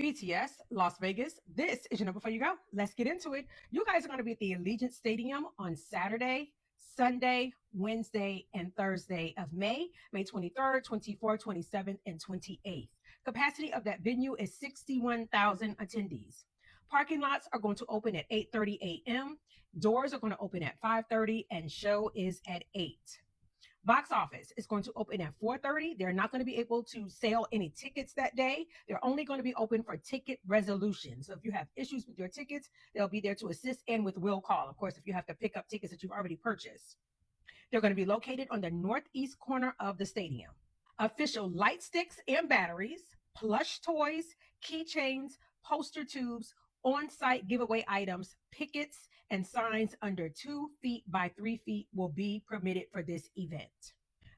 Bts Las Vegas. This is your Kno B4 U Go. Let's get into it. You guys are going to be at the Allegiant Stadium on Saturday, Sunday, Wednesday, and Thursday of May 23rd, 24th, 27th, and 28th. Capacity of that venue is 61,000 attendees. Parking lots are going to open at 8:30 a.m. Doors are going to open at 5:30, and show is at 8. Box office is going to open at 4:30. They're not going to be able to sell any tickets that day. They're only going to be open for ticket resolution. So if you have issues with your tickets, they'll be there to assist and with will call. Of course, if you have to pick up tickets that you've already purchased. They're going to be located on the northeast corner of the stadium. Official light sticks and batteries, plush toys, keychains, poster tubes, on-site giveaway items, pickets, and signs under 2 feet by 3 feet will be permitted for this event.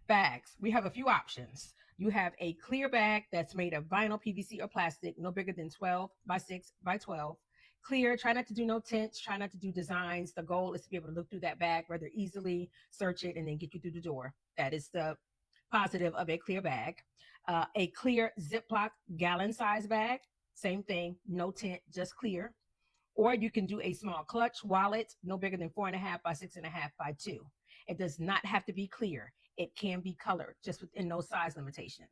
Bags, we have a few options. You have a clear bag that's made of vinyl, PVC, or plastic, no bigger than 12 by 6 by 12. Clear, try not to do no tints, try not to do designs. The goal is to be able to look through that bag rather easily, search it, and then get you through the door. That is the positive of a clear bag. A clear Ziploc gallon size bag, same thing, no tint, just clear. Or you can do a small clutch wallet, no bigger than 4.5 by 6.5 by 2. It does not have to be clear. It can be colored, just within those size limitations.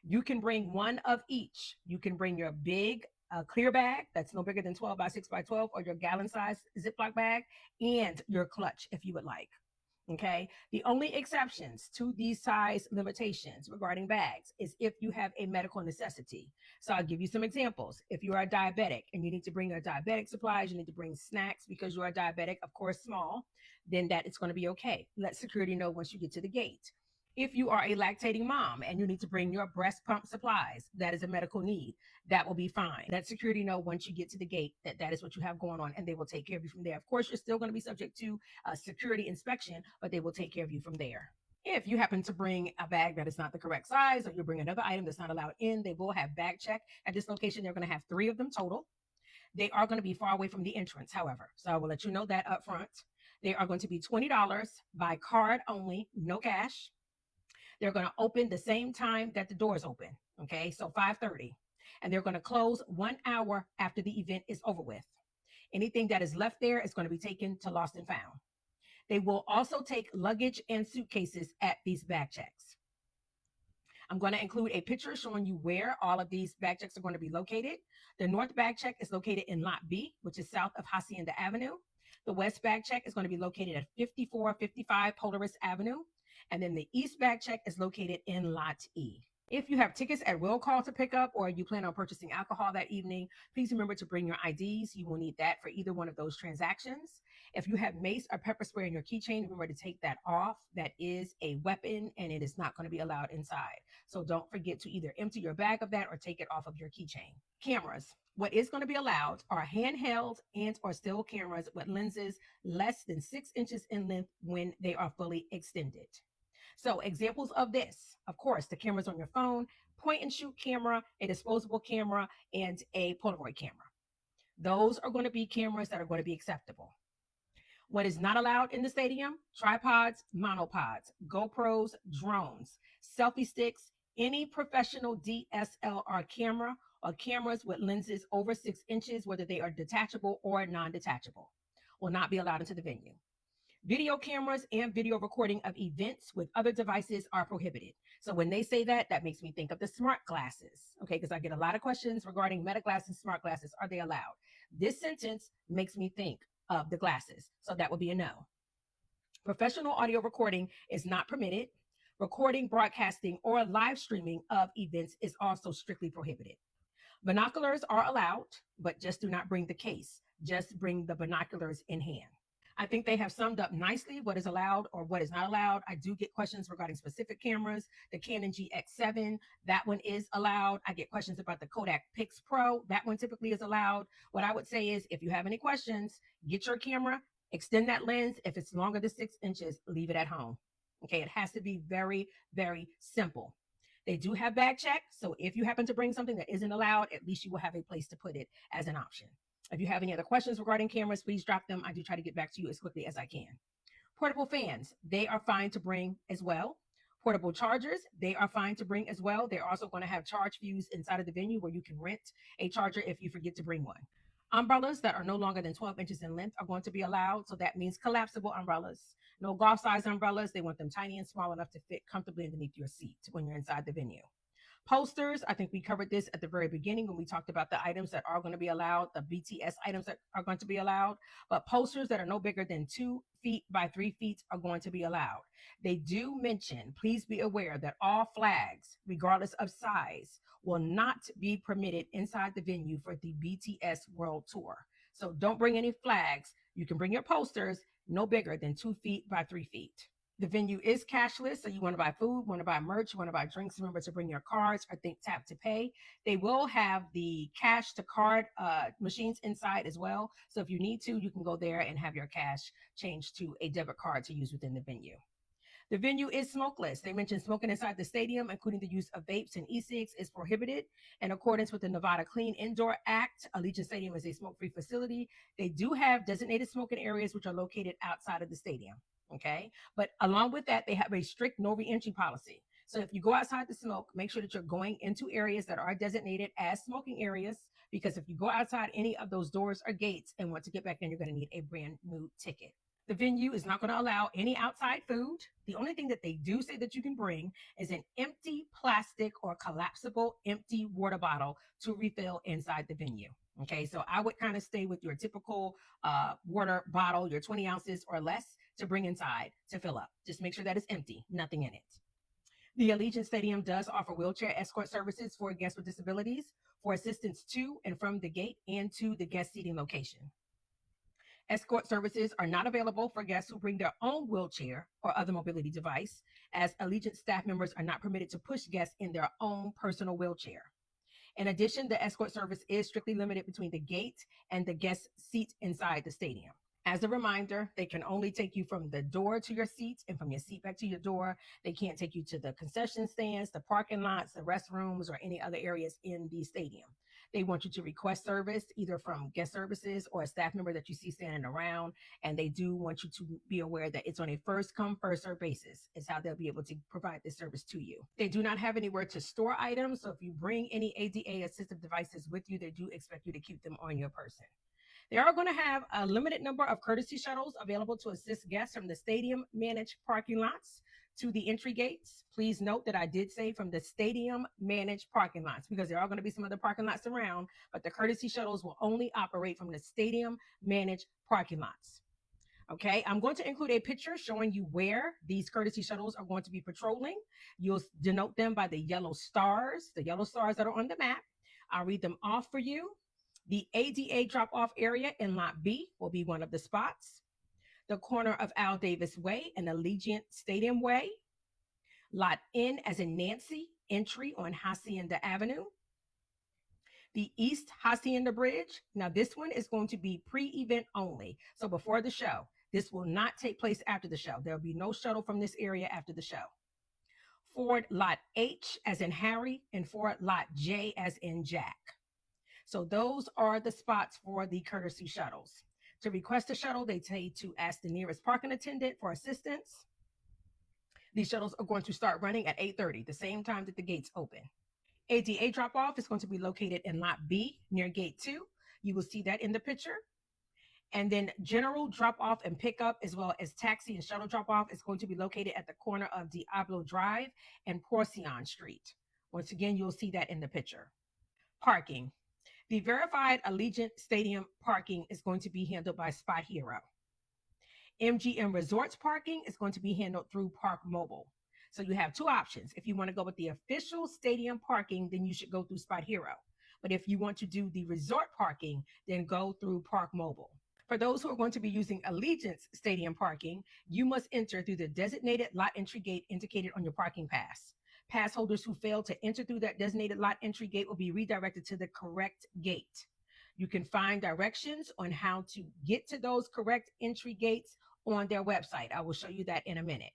You can bring one of each. You can bring your big clear bag that's no bigger than 12 by 6 by 12, or your gallon size Ziploc bag, and your clutch if you would like. Okay. The only exceptions to these size limitations regarding bags is if you have a medical necessity. So I'll give you some examples. If you are diabetic and you need to bring your diabetic supplies, you need to bring snacks because you are diabetic, of course, small, then that it's going to be okay. Let security know once you get to the gate. If you are a lactating mom and you need to bring your breast pump supplies, that is a medical need, that will be fine. Let security know once you get to the gate that that is what you have going on, and they will take care of you from there. Of course, you're still going to be subject to security inspection, but they will take care of you from there. If you happen to bring a bag that is not the correct size, or you bring another item that's not allowed in, they will have bag check. At this location, they're going to have 3 of them total. They are going to be far away from the entrance, however. So I will let you know that up front. They are going to be $20 by card only, no cash. They're going to open the same time that the doors open. Okay, so 5:30. And they're going to close 1 hour after the event is over with. Anything that is left there is going to be taken to lost and found. They will also take luggage and suitcases at these bag checks. I'm going to include a picture showing you where all of these bag checks are going to be located. The north bag check is located in Lot B, which is south of Hacienda Avenue. The west bag check is going to be located at 5455 Polaris Avenue. And then the east bag check is located in Lot E. If you have tickets at will call to pick up, or you plan on purchasing alcohol that evening, please remember to bring your IDs. You will need that for either one of those transactions. If you have mace or pepper spray in your keychain, remember to take that off. That is a weapon and it is not going to be allowed inside. So don't forget to either empty your bag of that or take it off of your keychain. Cameras. What is going to be allowed are handheld and or still cameras with lenses less than 6 inches in length when they are fully extended. So examples of this, of course, the cameras on your phone, point and shoot camera, a disposable camera, and a Polaroid camera. Those are going to be cameras that are going to be acceptable. What is not allowed in the stadium? Tripods, monopods, GoPros, drones, selfie sticks, any professional DSLR camera, or cameras with lenses over 6 inches, whether they are detachable or non-detachable, will not be allowed into the venue. Video cameras and video recording of events with other devices are prohibited. So when they say that, that makes me think of the smart glasses, okay? Because I get a lot of questions regarding meta glasses, smart glasses. Are they allowed? This sentence makes me think of the glasses. So that would be a no. Professional audio recording is not permitted. Recording, broadcasting, or live streaming of events is also strictly prohibited. Binoculars are allowed, but just do not bring the case. Just bring the binoculars in hand. I think they have summed up nicely what is allowed or what is not allowed. I do get questions regarding specific cameras. The Canon GX7, that one is allowed. I get questions about the Kodak Pix Pro. That one typically is allowed. What I would say is, if you have any questions, get your camera, extend that lens. If it's longer than 6 inches, leave it at home. Okay, it has to be very, very simple. They do have bag check. So if you happen to bring something that isn't allowed, at least you will have a place to put it as an option. If you have any other questions regarding cameras, please drop them. I do try to get back to you as quickly as I can. Portable fans, they are fine to bring as well. Portable chargers, they are fine to bring as well. They're also going to have charge views inside of the venue where you can rent a charger if you forget to bring one. Umbrellas that are no longer than 12 inches in length are going to be allowed. So that means collapsible umbrellas. No golf size umbrellas. They want them tiny and small enough to fit comfortably underneath your seat when you're inside the venue. Posters, I think we covered this at the very beginning when we talked about the items that are going to be allowed, the BTS items that are going to be allowed. But posters that are no bigger than 2 feet by 3 feet are going to be allowed. They do mention, please be aware that all flags, regardless of size, will not be permitted inside the venue for the BTS World Tour. So don't bring any flags. You can bring your posters no bigger than 2 feet by 3 feet. The venue is cashless, so you want to buy food, want to buy merch, you want to buy drinks, remember to bring your cards or think tap to pay. They will have the cash to card machines inside as well. So if you need to, you can go there and have your cash changed to a debit card to use within the venue. The venue is smokeless. They mentioned smoking inside the stadium, including the use of vapes and e-cigs, is prohibited. In accordance with the Nevada Clean Indoor Act, Allegiant Stadium is a smoke-free facility. They do have designated smoking areas which are located outside of the stadium. Okay. But along with that, they have a strict no re-entry policy. So if you go outside to smoke, make sure that you're going into areas that are designated as smoking areas, because if you go outside any of those doors or gates and want to get back in, you're going to need a brand new ticket. The venue is not going to allow any outside food. The only thing that they do say that you can bring is an empty plastic or collapsible empty water bottle to refill inside the venue. Okay, so I would kind of stay with your typical water bottle, your 20 ounces or less to bring inside to fill up. Just make sure that it's empty, nothing in it. The Allegiant Stadium does offer wheelchair escort services for guests with disabilities for assistance to and from the gate and to the guest seating location. Escort services are not available for guests who bring their own wheelchair or other mobility device, as Allegiant staff members are not permitted to push guests in their own personal wheelchair. In addition, the escort service is strictly limited between the gate and the guest seat inside the stadium. As a reminder, they can only take you from the door to your seat and from your seat back to your door. They can't take you to the concession stands, the parking lots, the restrooms, or any other areas in the stadium. They want you to request service either from guest services or a staff member that you see standing around. And they do want you to be aware that it's on a first come, first serve basis. It's how they'll be able to provide this service to you. They do not have anywhere to store items. So if you bring any ADA assistive devices with you, they do expect you to keep them on your person. They are going to have a limited number of courtesy shuttles available to assist guests from the stadium managed parking lots to the entry gates. Please note that I did say from the stadium managed parking lots, because there are going to be some other parking lots around, but the courtesy shuttles will only operate from the stadium managed parking lots. Okay, I'm going to include a picture showing you where these courtesy shuttles are going to be patrolling. You'll denote them by the yellow stars that are on the map. I'll read them off for you. The ADA drop-off area in Lot B will be one of the spots. The corner of Al Davis Way and Allegiant Stadium Way. Lot N as in Nancy, entry on Hacienda Avenue. The East Hacienda Bridge. Now this one is going to be pre-event only. So before the show, this will not take place after the show. There will be no shuttle from this area after the show. Forward Lot H as in Harry and forward Lot J as in Jack. So those are the spots for the courtesy shuttles. To request a shuttle, they tell you to ask the nearest parking attendant for assistance. These shuttles are going to start running at 8:30, the same time that the gates open. ADA drop-off is going to be located in Lot B near Gate 2. You will see that in the picture. And then general drop-off and pickup, as well as taxi and shuttle drop-off, is going to be located at the corner of Diablo Drive and Porcion Street. Once again, you'll see that in the picture. Parking. The verified Allegiant Stadium parking is going to be handled by Spot Hero. MGM Resorts parking is going to be handled through Park Mobile. So you have two options. If you want to go with the official stadium parking, then you should go through Spot Hero. But if you want to do the resort parking, then go through Park Mobile. For those who are going to be using Allegiant's stadium parking, you must enter through the designated lot entry gate indicated on your parking pass. Pass holders who fail to enter through that designated lot entry gate will be redirected to the correct gate. You can find directions on how to get to those correct entry gates on their website. I will show you that in a minute.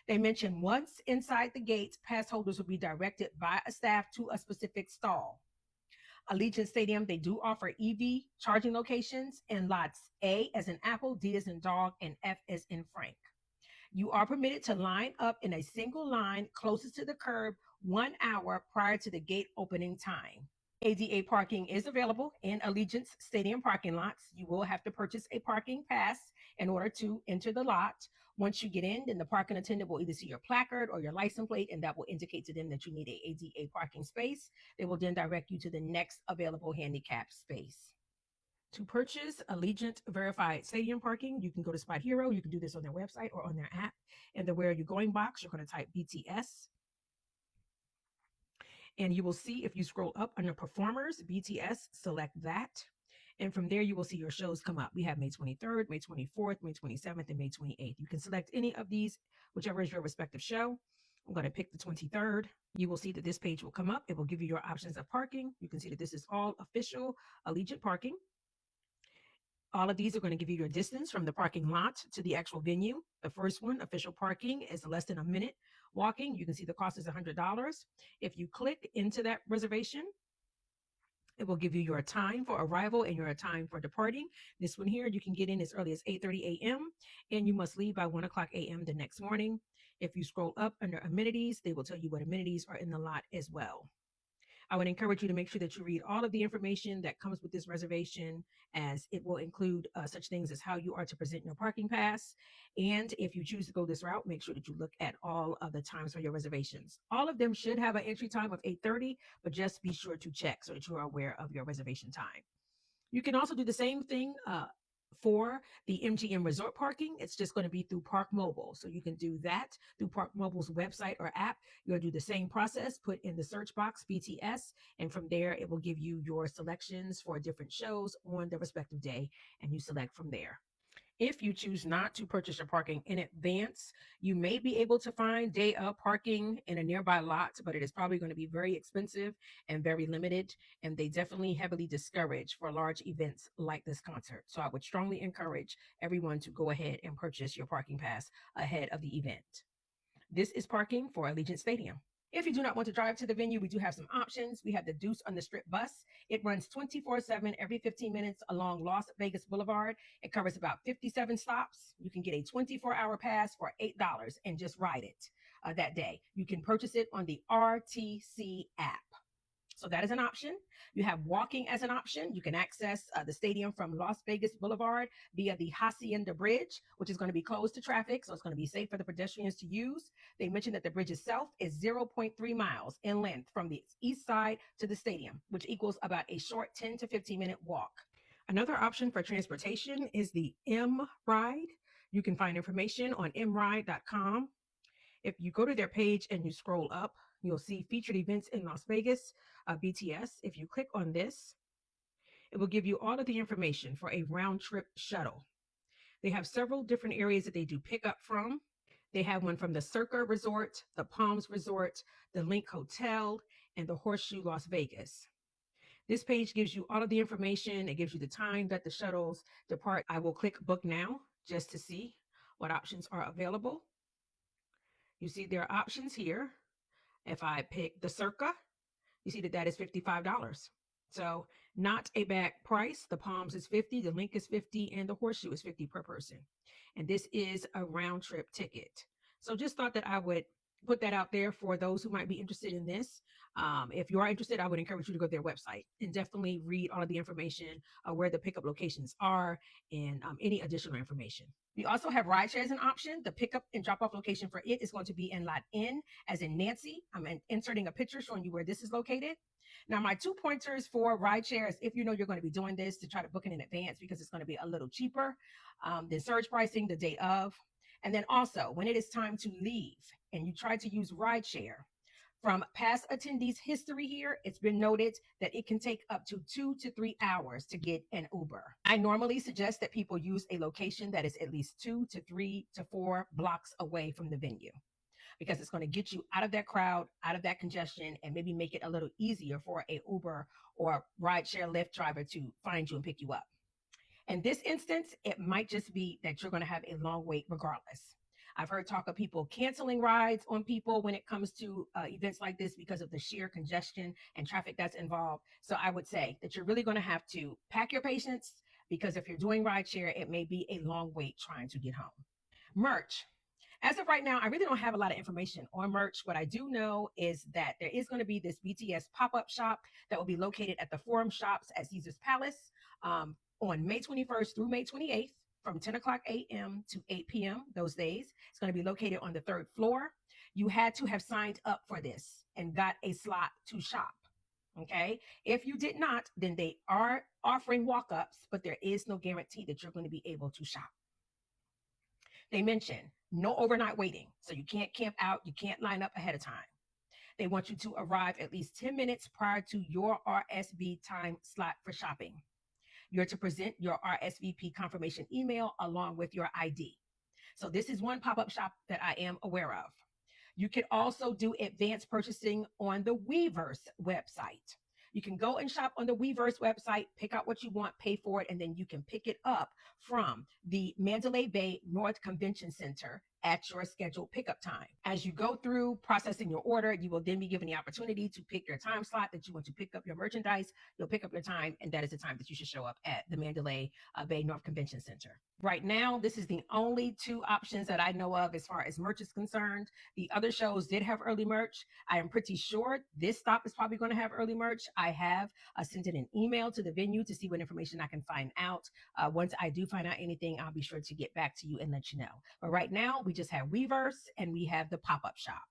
They mentioned once inside the gates, pass holders will be directed by a staff to a specific stall. Allegiant Stadium, they do offer EV charging locations in lots A as in Apple, D as in dog, and F as in Frank. You are permitted to line up in a single line closest to the curb 1 hour prior to the gate opening time. ADA parking is available in Allegiance Stadium parking lots. You will have to purchase a parking pass in order to enter the lot. Once you get in, then the parking attendant will either see your placard or your license plate, and that will indicate to them that you need a ADA parking space. They will then direct you to the next available handicap space. To purchase Allegiant verified stadium parking, you can go to Spot Hero. You can do this on their website or on their app. In the Where Are You Going box, you're going to type BTS. And you will see, if you scroll up under performers, BTS, select that. And from there, you will see your shows come up. We have May 23rd, May 24th, May 27th, and May 28th. You can select any of these, whichever is your respective show. I'm going to pick the 23rd. You will see that this page will come up. It will give you your options of parking. You can see that this is all official Allegiant parking. All of these are going to give you your distance from the parking lot to the actual venue. The first one, official parking, is less than a minute walking. You can see the cost is $100. If you click into that reservation, it will give you your time for arrival and your time for departing. This one here, you can get in as early as 8:30 a.m. and you must leave by 1 o'clock a.m. the next morning. If you scroll up under amenities, they will tell you what amenities are in the lot as well. I would encourage you to make sure that you read all of the information that comes with this reservation, as it will include such things as how you are to present your parking pass. And if you choose to go this route, make sure that you look at all of the times for your reservations. All of them should have an entry time of 8:30, but just be sure to check so that you are aware of your reservation time. You can also do the same thing for the MGM Resort parking. It's just going to be through Park Mobile. So you can do that through Park Mobile's website or app. You'll do the same process, put in the search box BTS, and from there it will give you your selections for different shows on the respective day, and you select from there. If you choose not to purchase your parking in advance, you may be able to find day of parking in a nearby lot, but it is probably going to be very expensive and very limited. And they definitely heavily discourage for large events like this concert. So I would strongly encourage everyone to go ahead and purchase your parking pass ahead of the event. This is parking for Allegiant Stadium. If you do not want to drive to the venue, we do have some options. We have the Deuce on the Strip bus. It runs 24/7 every 15 minutes along Las Vegas Boulevard. It covers about 57 stops. You can get a 24-hour pass for $8 and just ride it that day. You can purchase it on the RTC app. So that is an option. You have walking as an option. You can access the stadium from Las Vegas Boulevard via the Hacienda Bridge, which is going to be closed to traffic. So it's going to be safe for the pedestrians to use. They mentioned that the bridge itself is 0.3 miles in length from the east side to the stadium, which equals about a short 10 to 15-minute walk. Another option for transportation is the M Ride. You can find information on mride.com. If you go to their page and you scroll up, you'll see featured events in Las Vegas, BTS. If you click on this, it will give you all of the information for a round trip shuttle. They have several different areas that they do pick up from. They have one from the Circa Resort, the Palms Resort, the Link Hotel, and the Horseshoe Las Vegas. This page gives you all of the information. It gives you the time that the shuttles depart. I will click book now just to see what options are available. You see there are options here. If I pick the Circa, you see that is $55. So not a bad price. The Palms is $50, the Link is $50, and the Horseshoe is $50 per person. And this is a round trip ticket. So just thought that I would put that out there for those who might be interested in this. If you are interested, I would encourage you to go to their website and definitely read all of the information, where the pickup locations are, and any additional information. We also have rideshare as an option. The pickup and drop-off location for it is going to be in Lot N, as in Nancy. I'm inserting a picture showing you where this is located. Now, my 2 pointers for rideshare is, if you know you're going to be doing this, to try to book it in advance, because it's going to be a little cheaper than surge pricing the day of. And then also, when it is time to leave and you try to use rideshare, from past attendees' history here, it's been noted that it can take up to 2 to 3 hours to get an Uber. I normally suggest that people use a location that is at least 2 to 3 to 4 blocks away from the venue, because it's going to get you out of that crowd, out of that congestion, and maybe make it a little easier for a Uber or rideshare Lyft driver to find you and pick you up. In this instance, it might just be that you're going to have a long wait regardless. I've heard talk of people canceling rides on people when it comes to events like this because of the sheer congestion and traffic that's involved. So I would say that you're really going to have to pack your patience, because if you're doing rideshare, it may be a long wait trying to get home. Merch. As of right now, I really don't have a lot of information on merch. What I do know is that there is going to be this BTS pop-up shop that will be located at the Forum Shops at Caesar's Palace on May 21st through May 28th from 10 o'clock a.m. to 8 p.m. those days. It's going to be located on the 3rd floor. You had to have signed up for this and got a slot to shop. Okay. If you did not, then they are offering walk-ups, but there is no guarantee that you're going to be able to shop. They mention no overnight waiting. So you can't camp out. You can't line up ahead of time. They want you to arrive at least 10 minutes prior to your RSV time slot for shopping. You're to present your RSVP confirmation email along with your ID. So this is one pop-up shop that I am aware of. You can also do advanced purchasing on the Weverse website. You can go and shop on the Weverse website, pick out what you want, pay for it, and then you can pick it up from the Mandalay Bay North Convention Center at your scheduled pickup time. As you go through processing your order, you will then be given the opportunity to pick your time slot that you want to pick up your merchandise. You'll pick up your time, and that is the time that you should show up at the Mandalay Bay North Convention Center. Right now, this is the only 2 options that I know of as far as merch is concerned. The other shows did have early merch. I am pretty sure this stop is probably going to have early merch. I have sent in an email to the venue to see what information I can find out. Once I do find out anything, I'll be sure to get back to you and let you know. But right now, we just have Weverse and we have the pop-up shop.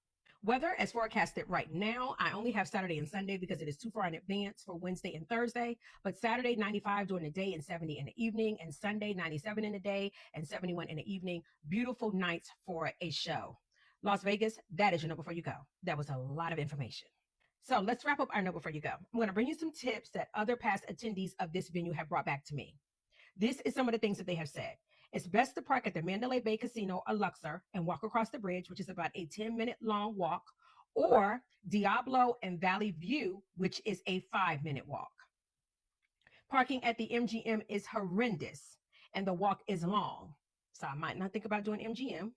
Weather as forecasted right now, I only have Saturday and Sunday because it is too far in advance for Wednesday and Thursday, but Saturday 95 during the day and 70 in the evening, and Sunday 97 in the day and 71 in the evening. Beautiful nights for a show. Las Vegas, that is your Know Before You Go. That was a lot of information. So let's wrap up our Know Before You Go. I'm going to bring you some tips that other past attendees of this venue have brought back to me. This is some of the things that they have said. It's best to park at the Mandalay Bay Casino or Luxor and walk across the bridge, which is about a 10-minute long walk, or Diablo and Valley View, which is a 5-minute walk. Parking at the MGM is horrendous and the walk is long, so I might not think about doing MGM.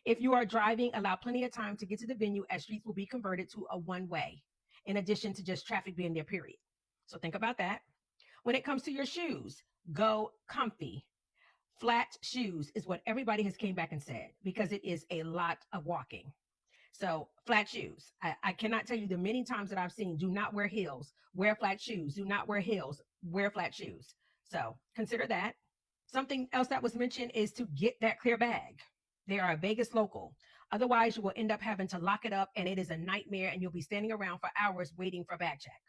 If you are driving, allow plenty of time to get to the venue, as streets will be converted to a one-way, in addition to just traffic being there, period. So think about that. When it comes to your shoes, go comfy. Flat shoes is what everybody has came back and said, because it is a lot of walking. So flat shoes. I cannot tell you the many times that I've seen, do not wear heels, wear flat shoes, do not wear heels, wear flat shoes. So consider that. Something else that was mentioned is to get that clear bag. They are a Vegas local. Otherwise, you will end up having to lock it up, and it is a nightmare, and you'll be standing around for hours waiting for a bag check.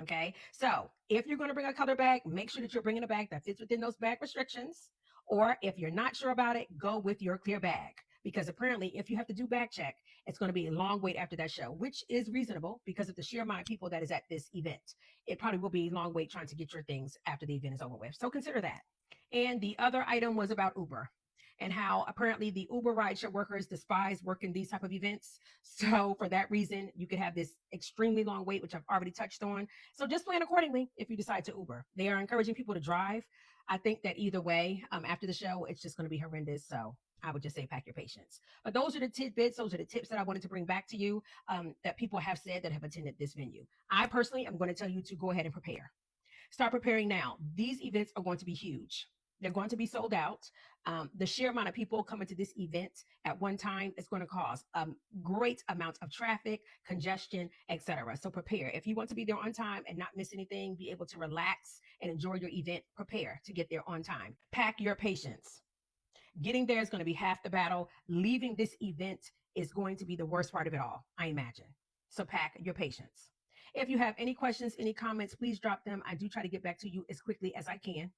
Okay, so if you're going to bring a color bag, make sure that you're bringing a bag that fits within those bag restrictions. Or if you're not sure about it, go with your clear bag, because apparently if you have to do bag check, it's going to be a long wait after that show, which is reasonable because of the sheer amount of people that is at this event. It probably will be a long wait trying to get your things after the event is over with. So consider that. And the other item was about Uber, and how apparently the Uber rideshare workers despise working these type of events. So for that reason, you could have this extremely long wait, which I've already touched on. So just plan accordingly if you decide to Uber. They are encouraging people to drive. I think that either way, after the show, it's just going to be horrendous. So I would just say pack your patience. But those are the tidbits. Those are the tips that I wanted to bring back to you that people have said that have attended this venue. I personally am going to tell you to go ahead and prepare. Start preparing now. These events are going to be huge. They're going to be sold out. The sheer amount of people coming to this event at one time is going to cause great amounts of traffic, congestion, etc. So prepare. If you want to be there on time and not miss anything, be able to relax and enjoy your event, prepare to get there on time. Pack your patience. Getting there is going to be half the battle. Leaving this event is going to be the worst part of it all, I imagine. So pack your patience. If you have any questions, any comments, please drop them. I do try to get back to you as quickly as I can.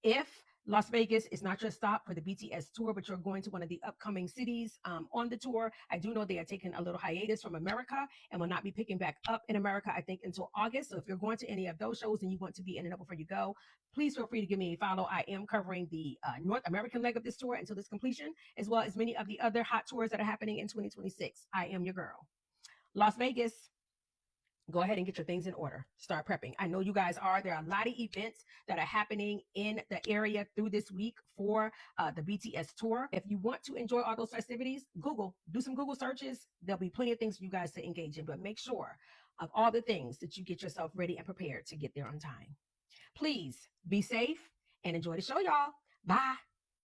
If Las Vegas is not your stop for the BTS tour, but you're going to one of the upcoming cities on the tour, I do know they are taking a little hiatus from America and will not be picking back up in America, I think, until August. So if you're going to any of those shows and you want to be in Know Before You Go, please feel free to give me a follow. I am covering the North American leg of this tour until its completion, as well as many of the other hot tours that are happening in 2026. I am your girl. Las Vegas. Go ahead and get your things in order. Start prepping. I know you guys are. There are a lot of events that are happening in the area through this week for the BTS tour. If you want to enjoy all those festivities, do some Google searches. There'll be plenty of things for you guys to engage in, but make sure of all the things that you get yourself ready and prepared to get there on time. Please be safe and enjoy the show, y'all. Bye.